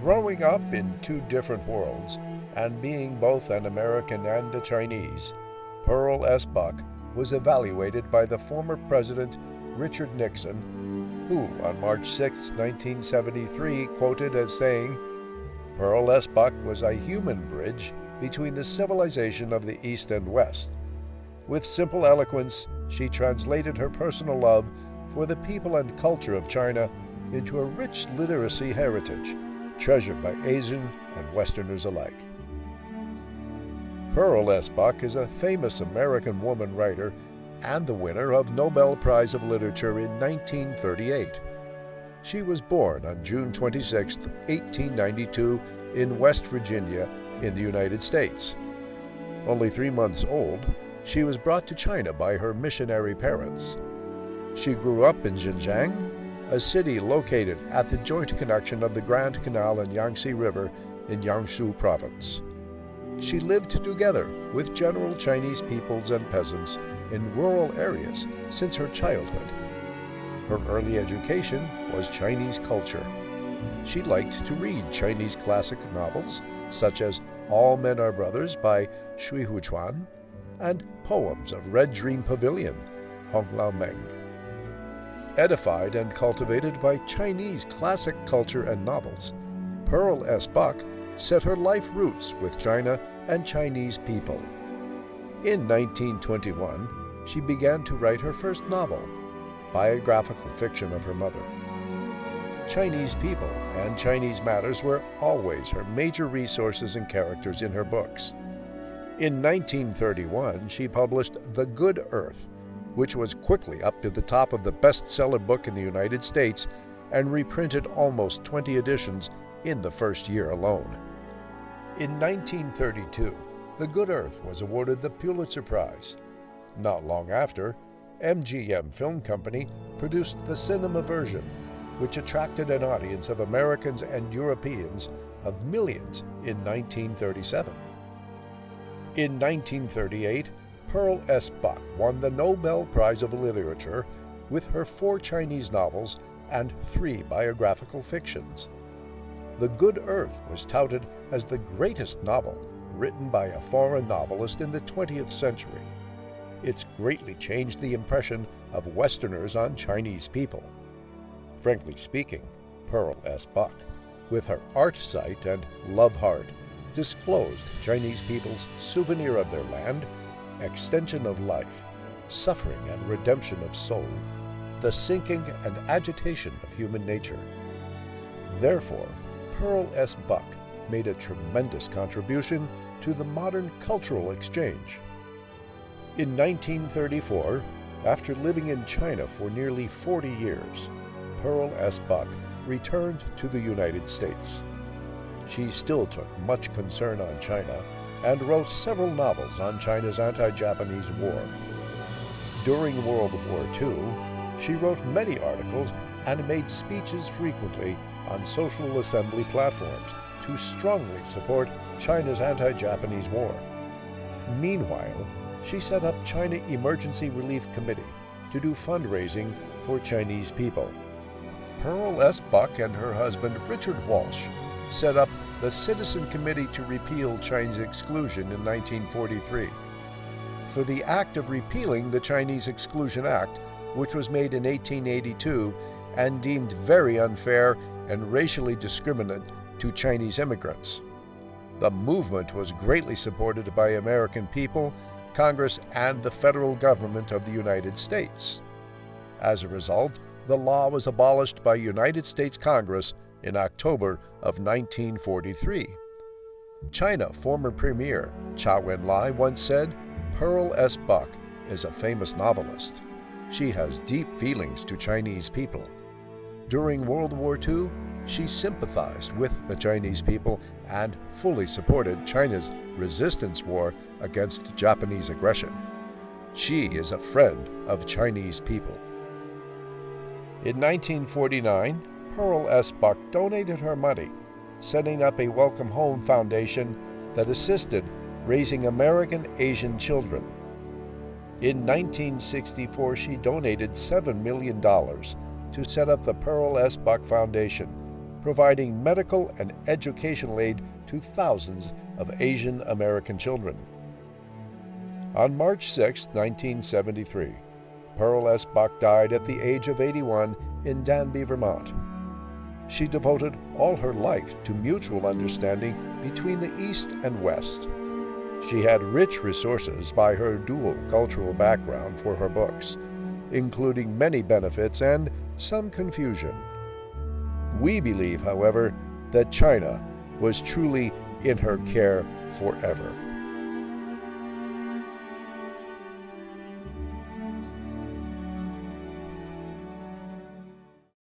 Growing up in two different worlds, and being both an American and a Chinese, Pearl S. Buck was evaluated by the former President Richard Nixon, who on March 6, 1973, quoted as saying, "Pearl S. Buck was a human bridge between the civilization of the East and West. With simple eloquence, she translated her personal love for the people and culture of China into a rich literacy heritage, treasured by Asian and Westerners alike." Pearl S. Buck is a famous American woman writer and the winner of Nobel Prize of Literature in 1938. She was born on June 26, 1892, in West Virginia in the United States. Only 3 months old, she was brought to China by her missionary parents. She grew up in Xinjiang, a city located at the joint connection of the Grand Canal and Yangtze River in Jiangsu Province. She lived together with general Chinese peoples and peasants in rural areas since her childhood. Her early education was Chinese culture. She liked to read Chinese classic novels such as All Men Are Brothers by Shui Huchuan and poems of Red Dream Pavilion, Hong Lao Meng. Edified and cultivated by Chinese classic culture and novels, Pearl S. Buck set her life roots with China and Chinese people. In 1921, she began to write her first novel, biographical fiction of her mother. Chinese people and Chinese matters were always her major resources and characters in her books. In 1931, she published The Good Earth, which was quickly up to the top of the bestseller book in the United States and reprinted almost 20 editions in the first year alone. In 1932, The Good Earth was awarded the Pulitzer Prize. Not long after, MGM Film Company produced the cinema version, which attracted an audience of Americans and Europeans of millions in 1937. In 1938, Pearl S. Buck won the Nobel Prize of Literature with her 4 Chinese novels and 3 biographical fictions. The Good Earth was touted as the greatest novel written by a foreign novelist in the 20th century. It's greatly changed the impression of Westerners on Chinese people. Frankly speaking, Pearl S. Buck, with her art site and love heart, disclosed Chinese people's souvenir of their land, extension of life, suffering and redemption of soul, the sinking and agitation of human nature. Therefore, Pearl S. Buck made a tremendous contribution to the modern cultural exchange. In 1934, after living in China for nearly 40 years, Pearl S. Buck returned to the United States. She still took much concern on China and wrote several novels on China's anti-Japanese war. During World War II, she wrote many articles and made speeches frequently on social assembly platforms to strongly support China's anti-Japanese war. Meanwhile, she set up China Emergency Relief Committee to do fundraising for Chinese people. Pearl S. Buck and her husband Richard Walsh set up the Citizen Committee to repeal Chinese exclusion in 1943. For the act of repealing the Chinese Exclusion Act, which was made in 1882 and deemed very unfair and racially discriminatory to Chinese immigrants. The movement was greatly supported by American people, Congress, and the federal government of the United States. As a result, the law was abolished by United States Congress in October of 1943. China former Premier Chao En-lai once said, "Pearl S. Buck is a famous novelist. She has deep feelings to Chinese people." During World War II, she sympathized with the Chinese people and fully supported China's resistance war against Japanese aggression. She is a friend of Chinese people. In 1949, Pearl S. Buck donated her money, setting up a Welcome Home Foundation that assisted raising American Asian children. In 1964, she donated $7 million to set up the Pearl S. Buck Foundation, providing medical and educational aid to thousands of Asian American children. On March 6, 1973, Pearl S. Buck died at the age of 81 in Danby, Vermont. She devoted all her life to mutual understanding between the East and West. She had rich resources by her dual cultural background for her books, including many benefits and some confusion. We believe, however, that China was truly in her care forever.